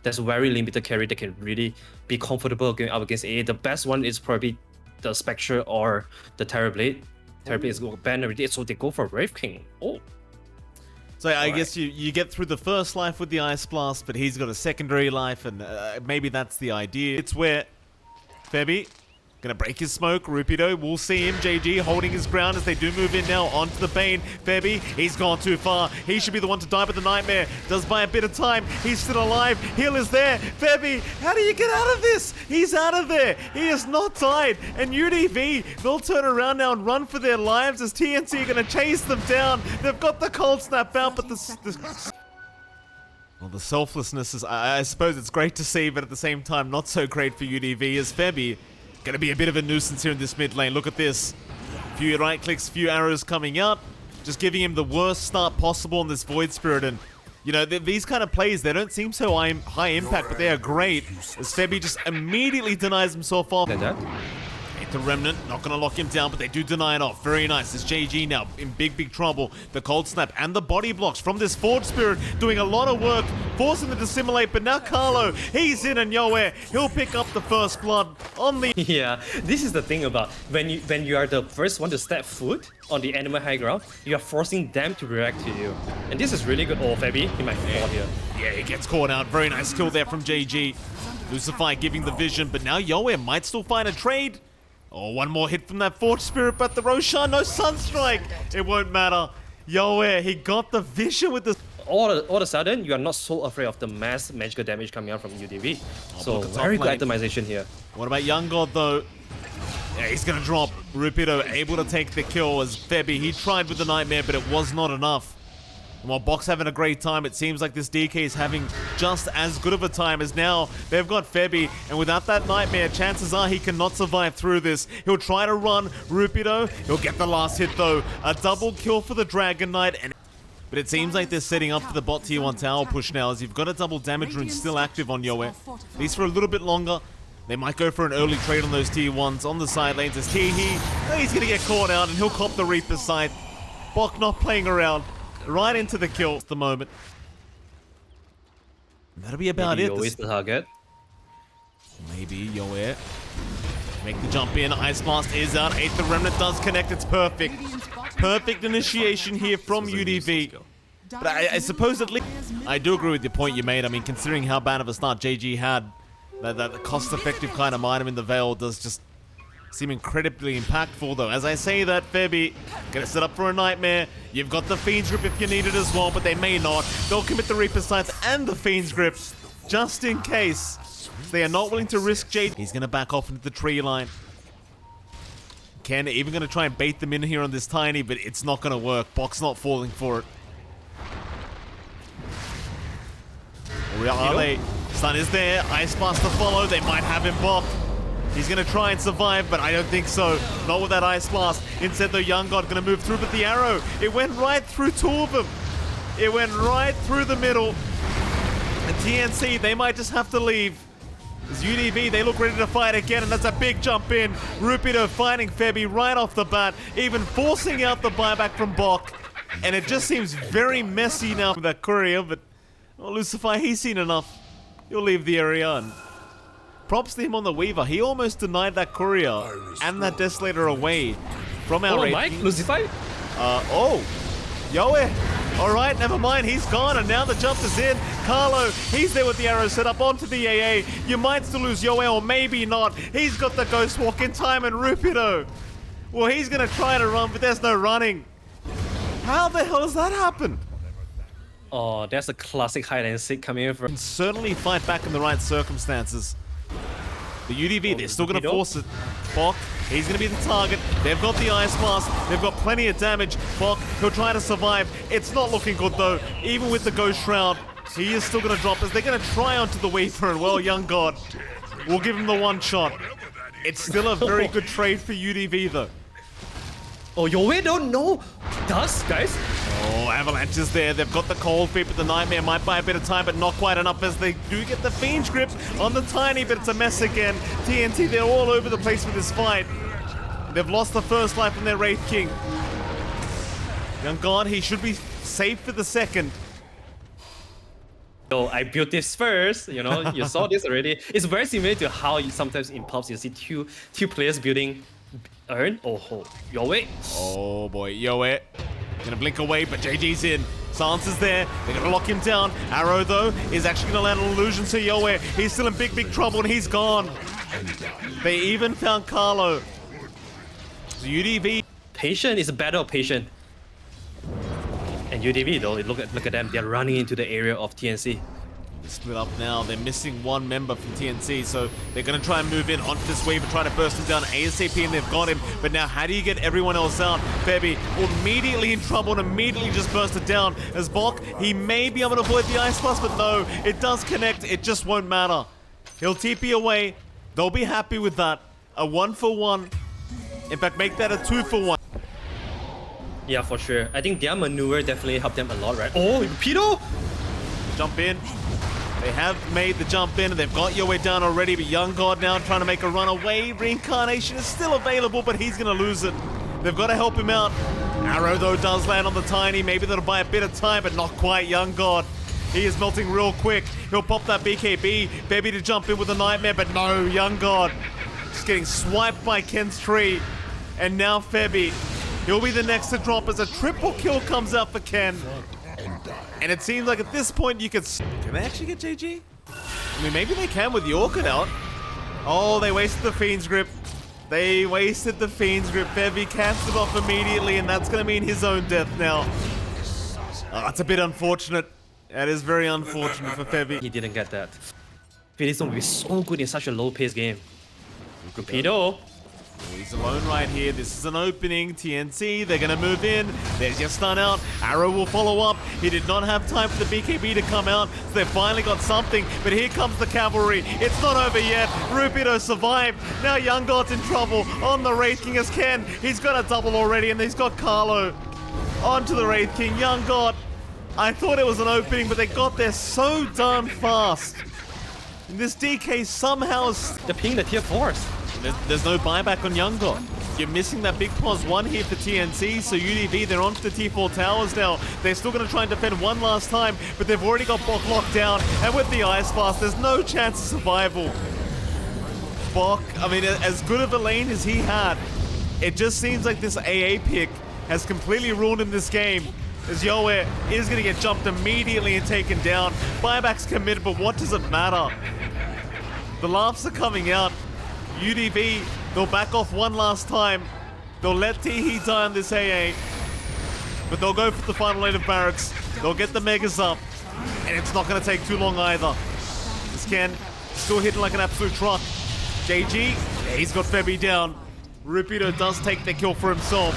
there's very limited carry that can really be comfortable going up against AA. The best one is probably the Spectre or the Terrorblade. Terrorblade is banned already, so they go for Wraith King. Oh. So I guess you get through the first life with the Ice Blast, but he's got a secondary life, and maybe that's the idea. It's where Febby gonna break his smoke. Rupido, we'll see him. JG holding his ground as they do move in now onto the Bane. Febby, he's gone too far. He should be the one to die, but the Nightmare does buy a bit of time. He's still alive. Heal is there. Febby, how do you get out of this? He's out of there. He is not died. And UDV, they'll turn around now and run for their lives as TNC are gonna chase them down. They've got the cold snap out, but well, the selflessness is, I suppose it's great to see, but at the same time, not so great for UDV as Febby. Gonna be a bit of a nuisance here in this mid lane. Look at this. Few right clicks, few arrows coming out. Just giving him the worst start possible in this Void Spirit. And, you know, these kind of plays, they don't seem so high impact, but they are great. As Febby just immediately denies himself off. Like that. The Remnant, not gonna lock him down, but they do deny it off. Very nice. It's JG now in big trouble. The Cold Snap and the body blocks from this Forge Spirit doing a lot of work, forcing them to simulate, but now Carlo, he's in and Yoe, he'll pick up the first blood on the... Yeah, this is the thing about when you are the first one to step foot on the enemy high ground, you are forcing them to react to you. And this is really good. Oh, Febby, he might fall here. Yeah, he gets caught out. Very nice kill there from JG. Lucify giving the vision, but now Yoe might still find a trade. Oh, one more hit from that Forge Spirit, but the Roshan, no Sunstrike. It won't matter. Yoe, he got the vision with the... All of a sudden, you are not so afraid of the mass magical damage coming out from UDV. So very good itemization here. What about Young God though? Yeah, he's gonna drop. Rupido able to take the kill as Febby. He tried with the Nightmare, but it was not enough. And while Box having a great time, it seems like this DK is having just as good of a time as now they've got Febby, and without that Nightmare, chances are he cannot survive through this. He'll try to run. Rupido, he'll get the last hit though. A double kill for the Dragon Knight, but it seems like they're setting up for the bot tier 1 tower push now, as you've got a double damage rune still active on Yoe. At least for a little bit longer. They might go for an early trade on those tier 1s on the side lanes as Teehee, he's gonna get caught out and he'll cop the Reaper's side. Bok not playing around. Right into the kill at the moment. That'll be about it. Yoe's the target. Maybe Yoe. Make the jump in. Ice Blast is out. 8th the Remnant does connect. It's perfect. Perfect initiation here from UDV. But I suppose at least... I do agree with the point you made. I mean, considering how bad of a start JG had, that cost-effective kind of item in the Veil does just seem incredibly impactful though. As I say that, Febby gonna set up for a Nightmare. You've got the Fiend's Grip if you need it as well, but they may not. They'll commit the Reaper's Sights and the Fiend's Grip just in case. They are not willing to risk Jade. He's gonna back off into the tree line. Ken even gonna try and bait them in here on this Tiny, but it's not gonna work. Bok's not falling for it. Or are they? Stun is there. Ice Blast to follow. They might have him Bok. He's gonna try and survive, but I don't think so. Not with that Ice Blast. Instead, the Young God gonna move through, but the arrow, it went right through 2 of them. It went right through the middle. And TNC, they might just have to leave. As UDV, they look ready to fight again, and that's a big jump in. Rupido finding Febby right off the bat, even forcing out the buyback from Bok. And it just seems very messy now with that courier, but well, Lucify, he's seen enough. He'll leave the area and props to him on the Weaver. He almost denied that courier and that Desolator away from our raid. Mike, Lucify? Yoe. Alright, never mind, he's gone, and now the jump is in. Carlo, he's there with the arrow set up onto the AA. You might still lose Yoe, or maybe not. He's got the Ghost Walk in time, and Rupido, well, he's gonna try to run, but there's no running. How the hell does that happen? Oh, that's a classic hide and seek coming in from... Can certainly fight back in the right circumstances. The UDV, they're still going to force it. Bok, he's going to be the target. They've got the Ice Blast. They've got plenty of damage. Bok, he'll try to survive. It's not looking good, though. Even with the Ghost Shroud, he is still going to drop as they're going to try onto the Weaver. And, well, Young God, we'll give him the one shot. It's still a very good trade for UDV, though. Oh, Yoe don't know dust, guys. Oh, Avalanche is there. They've got the Cold Feet, but the Nightmare might buy a bit of time, but not quite enough as they do get the Fiend's Grip on the Tiny, but it's a mess again. TNT, they're all over the place with this fight. They've lost the first life from their Wraith King. Young God, he should be safe for the second. So I built this first, you know, you saw this already. It's very similar to how you sometimes in pubs you see two players building earn. Oh, your way. Oh boy, Yoe. Gonna blink away, but JG's in. Sans is there. They're gonna lock him down. Arrow, though, is actually gonna land an illusion to Yoe. He's still in big trouble, and he's gone. They even found Carlo. So UDV. Patient is a battle of patient. And UDV though, look at them. They're running into the area of TNC. Split up now. They're missing one member from TNC, so they're going to try and move in onto this wave and try to burst him down ASAP, and they've got him. But now, how do you get everyone else out? Febby immediately in trouble and immediately just bursted down. As Bok, he may be able to avoid the Ice Blast, but no, it does connect. It just won't matter. He'll TP away. They'll be happy with that. A 1-for-1. In fact, make that a 2-for-1. Yeah, for sure. I think their maneuver definitely helped them a lot, right? Oh, Pedo! Jump in. They have made the jump in, and they've got Yoe down already, but Young God now trying to make a run away. Reincarnation is still available, but he's going to lose it. They've got to help him out. Arrow, though, does land on the Tiny. Maybe that'll buy a bit of time, but not quite. Young God. He is melting real quick. He'll pop that BKB. Baby to jump in with a Nightmare, but no, Young God. Just getting swiped by Ken's tree. And now Febby. He'll be the next to drop as a triple kill comes out for Ken. And it seems like at this point you could... Can they actually get JG? I mean, maybe they can with the Orchid out. Oh, they wasted the Fiend's Grip. They wasted the Fiend's Grip. Febby cast it off immediately, and that's going to mean his own death now. Oh, that's a bit unfortunate. That is very unfortunate for Febby. He didn't get that. Felixon will be so good in such a low-paced game. Pedo. He's alone right here. This is an opening. TNC, they're going to move in. There's your stun out. Arrow will follow up. He did not have time for the BKB to come out, so they finally got something. But here comes the cavalry. It's not over yet. Rubido survived. Now Young God's in trouble. On the Wraith King is Ken. He's got a double already, and he's got Carlo. On to the Wraith King. Young God. I thought it was an opening, but they got there so darn fast. And this DK somehow is... They're ping the tier 4s. There's no buyback on Young God. You're missing that big pause one here for TNC, so UDV, they're onto the T4 towers now. They're still going to try and defend one last time, but they've already got Bok locked down, and with the Ice Blast, there's no chance of survival. Bok, I mean, as good of a lane as he had, it just seems like this AA pick has completely ruined him this game, as Yoe is going to get jumped immediately and taken down. Buyback's committed, but what does it matter? The laughs are coming out. UDV, they'll back off one last time. They'll let Teehee die on this AA. But they'll go for the final lane of barracks. They'll get the Megas up. And it's not going to take too long either. This Ken still hitting like an absolute truck. JG, yeah, he's got Febby down. Rubido does take the kill for himself.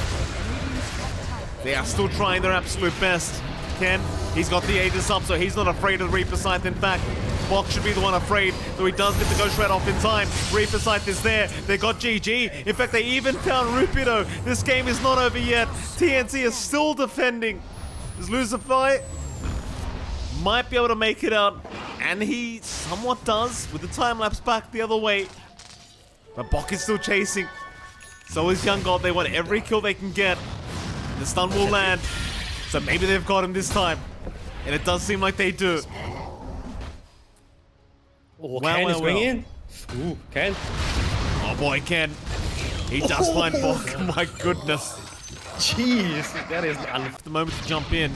They are still trying their absolute best. Ken, he's got the Aegis up, so he's not afraid of the Reaper Scythe. In fact, Bok should be the one afraid, so he does get the Ghost Red off in time. Reaper Scythe is there. They got GG. In fact, they even found Rubido. This game is not over yet. TNC is still defending. Does Lucify might be able to make it out, and he somewhat does with the time lapse back the other way. But Bok is still chasing. So is Young God. They want every kill they can get. The stun will land. So maybe they've got him this time. And it does seem like they do. Oh, Ken is going in. Ooh, Ken. Oh boy, Ken. He does find Bok. My goodness. Jeez, that is The moment to jump in.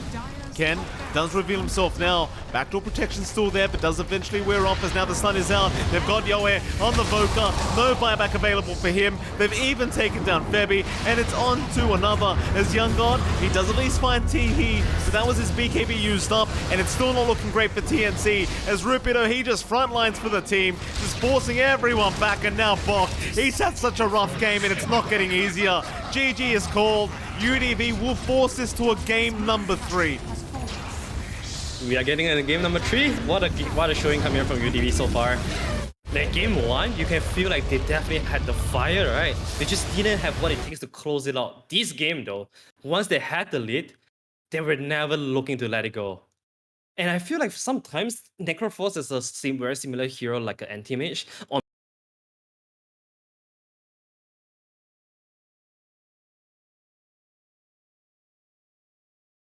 Ken does reveal himself now. Backdoor protection still there, but does eventually wear off as now the sun is out. They've got Yoe on the Voka. No buyback available for him. They've even taken down Febby, and it's on to another. As Young God, he does at least find Teehee, but that was his BKB used up, and it's still not looking great for TNC. As Rubido, he just frontlines for the team, just forcing everyone back, and now Bok. He's had such a rough game, and it's not getting easier. GG is called. UDV will force this to a game number 3. We are getting a game number 3. What a showing coming from UDV so far. Like game 1, you can feel like they definitely had the fire, right? They just didn't have what it takes to close it out. This game though, once they had the lead, they were never looking to let it go. And I feel like sometimes Necroforce is a very similar hero like an anti-mage.